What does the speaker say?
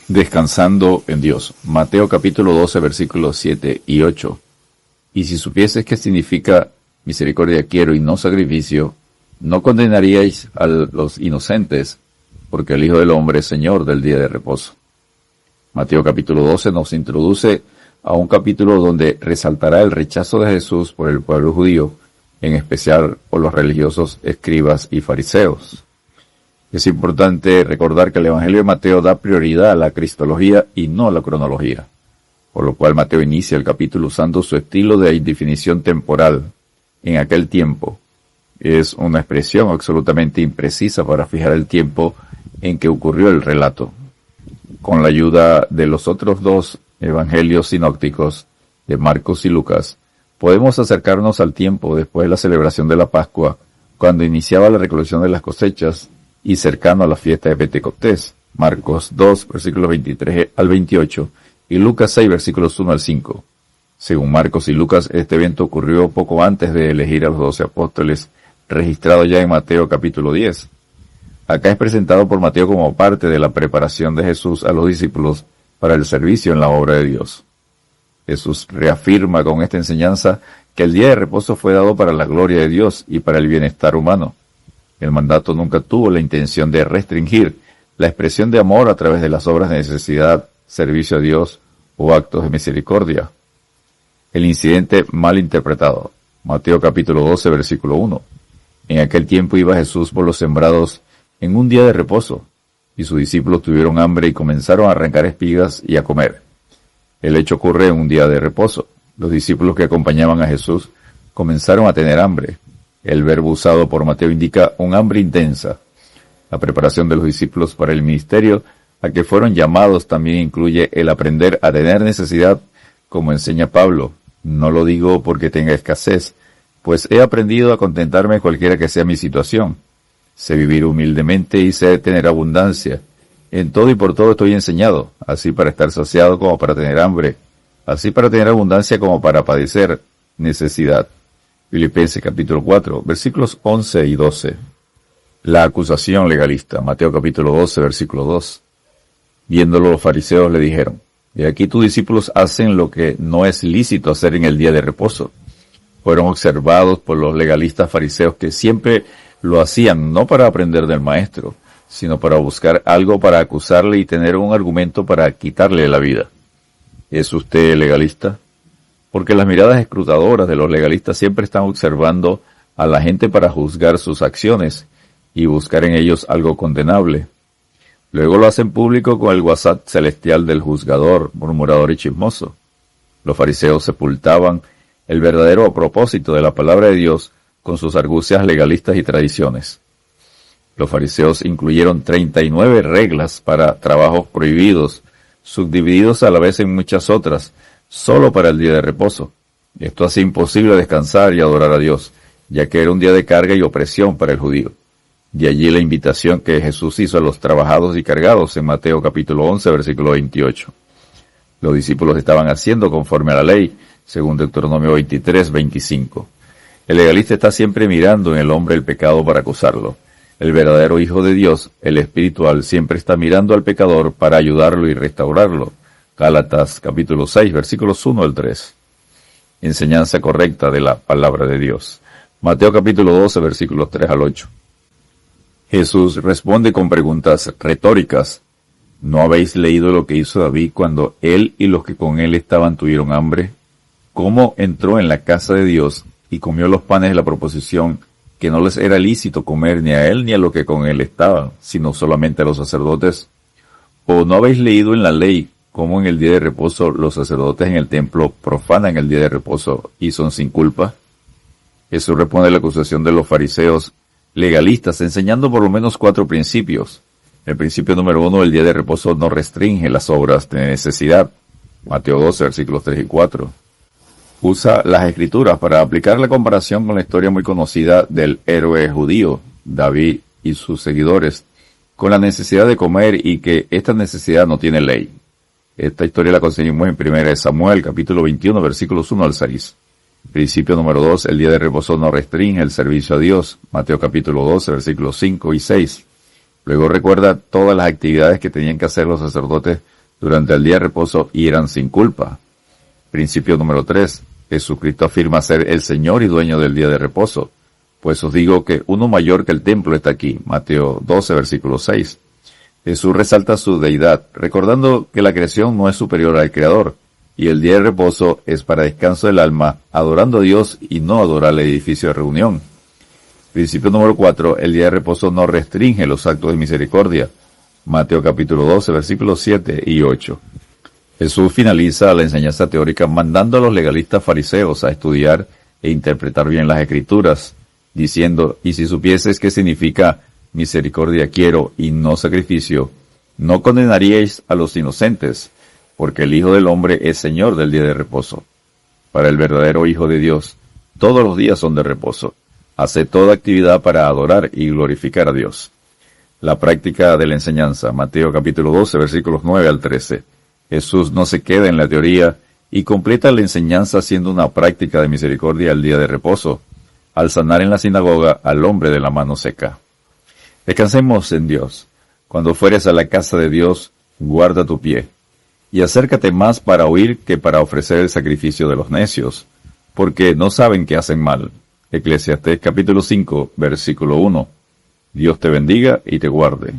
Descansando en Dios. Mateo capítulo 12, versículos 7 y 8. Y si supieses qué significa misericordia quiero y no sacrificio, no condenaríais a los inocentes, porque el Hijo del Hombre es Señor del día de reposo. Mateo capítulo 12 nos introduce a un capítulo donde resaltará el rechazo de Jesús por el pueblo judío, en especial por los religiosos escribas y fariseos. Es importante recordar que el Evangelio de Mateo da prioridad a la cristología y no a la cronología, por lo cual Mateo inicia el capítulo usando su estilo de indefinición temporal. En aquel tiempo es una expresión absolutamente imprecisa para fijar el tiempo en que ocurrió el relato. Con la ayuda de los otros dos evangelios sinópticos, de Marcos y Lucas, podemos acercarnos al tiempo después de la celebración de la Pascua, cuando iniciaba la recolección de las cosechas, y cercano a la fiesta de Pentecostés, Marcos 2, versículos 23 al 28, y Lucas 6, versículos 1 al 5. Según Marcos y Lucas, este evento ocurrió poco antes de elegir a los 12 apóstoles, registrado ya en Mateo capítulo 10. Acá es presentado por Mateo como parte de la preparación de Jesús a los discípulos para el servicio en la obra de Dios. Jesús reafirma con esta enseñanza que el día de reposo fue dado para la gloria de Dios y para el bienestar humano. El mandato nunca tuvo la intención de restringir la expresión de amor a través de las obras de necesidad, servicio a Dios o actos de misericordia. El incidente mal interpretado. Mateo capítulo 12, versículo 1. En aquel tiempo iba Jesús por los sembrados en un día de reposo, y sus discípulos tuvieron hambre y comenzaron a arrancar espigas y a comer. El hecho ocurre en un día de reposo. Los discípulos que acompañaban a Jesús comenzaron a tener hambre. El verbo usado por Mateo indica un hambre intensa. La preparación de los discípulos para el ministerio a que fueron llamados también incluye el aprender a tener necesidad, como enseña Pablo. No lo digo porque tenga escasez, pues he aprendido a contentarme cualquiera que sea mi situación. Sé vivir humildemente y sé tener abundancia. En todo y por todo estoy enseñado, así para estar saciado como para tener hambre, así para tener abundancia como para padecer necesidad. Filipenses capítulo 4, versículos 11 y 12. La acusación legalista. Mateo capítulo 12, versículo 2. Viéndolo los fariseos le dijeron: «Y aquí tus discípulos hacen lo que no es lícito hacer en el día de reposo». Fueron observados por los legalistas fariseos que siempre lo hacían no para aprender del maestro, sino para buscar algo para acusarle y tener un argumento para quitarle la vida. ¿Es usted legalista? Porque las miradas escrutadoras de los legalistas siempre están observando a la gente para juzgar sus acciones y buscar en ellos algo condenable. Luego lo hacen público con el WhatsApp celestial del juzgador, murmurador y chismoso. Los fariseos sepultaban el verdadero propósito de la palabra de Dios con sus argucias legalistas y tradiciones. Los fariseos incluyeron 39 reglas para trabajos prohibidos, subdivididos a la vez en muchas otras, solo para el día de reposo. Esto hace imposible descansar y adorar a Dios, ya que era un día de carga y opresión para el judío. De allí la invitación que Jesús hizo a los trabajados y cargados en Mateo capítulo 11, versículo 28. Los discípulos estaban haciendo conforme a la ley, según Deuteronomio 23, 25. El legalista está siempre mirando en el hombre el pecado para acusarlo. El verdadero Hijo de Dios, el espiritual, siempre está mirando al pecador para ayudarlo y restaurarlo. Gálatas capítulo 6, versículos 1 al 3. Enseñanza correcta de la palabra de Dios. Mateo capítulo 12, versículos 3 al 8. Jesús responde con preguntas retóricas. ¿No habéis leído lo que hizo David cuando él y los que con él estaban tuvieron hambre? ¿Cómo entró en la casa de Dios y comió los panes de la proposición, que no les era lícito comer ni a él ni a los que con él estaban, sino solamente a los sacerdotes? ¿O no habéis leído en la ley cómo en el día de reposo los sacerdotes en el templo profanan el día de reposo y son sin culpa? Jesús responde a la acusación de los fariseos legalistas, enseñando por lo menos 4 principios. El principio número 1, el día de reposo no restringe las obras de necesidad. Mateo 12, versículos 3 y 4. Usa las escrituras para aplicar la comparación con la historia muy conocida del héroe judío, David y sus seguidores, con la necesidad de comer y que esta necesidad no tiene ley. Esta historia la conseguimos en 1 Samuel, capítulo 21, versículos 1 al 6. Principio número 2, el día de reposo no restringe el servicio a Dios. Mateo capítulo 12, versículos 5 y 6. Luego recuerda todas las actividades que tenían que hacer los sacerdotes durante el día de reposo y eran sin culpa. Principio número 3. Jesucristo afirma ser el Señor y dueño del día de reposo. Pues os digo que uno mayor que el templo está aquí. Mateo 12, versículo 6. Jesús resalta su deidad, recordando que la creación no es superior al Creador, y el día de reposo es para descanso del alma, adorando a Dios y no adorar el edificio de reunión. Principio número 4. El día de reposo no restringe los actos de misericordia. Mateo capítulo 12, versículos 7 y 8. Jesús finaliza la enseñanza teórica mandando a los legalistas fariseos a estudiar e interpretar bien las Escrituras, diciendo, y si supieses qué significa misericordia quiero y no sacrificio, no condenaríais a los inocentes, porque el Hijo del Hombre es Señor del día de reposo. Para el verdadero Hijo de Dios, todos los días son de reposo. Hace toda actividad para adorar y glorificar a Dios. La práctica de la enseñanza, Mateo capítulo 12, versículos 9 al 13. Jesús no se queda en la teoría y completa la enseñanza haciendo una práctica de misericordia el día de reposo, al sanar en la sinagoga al hombre de la mano seca. Descansemos en Dios. Cuando fueres a la casa de Dios, guarda tu pie, y acércate más para oír que para ofrecer el sacrificio de los necios, porque no saben que hacen mal. Eclesiastés capítulo 5, versículo 1. Dios te bendiga y te guarde.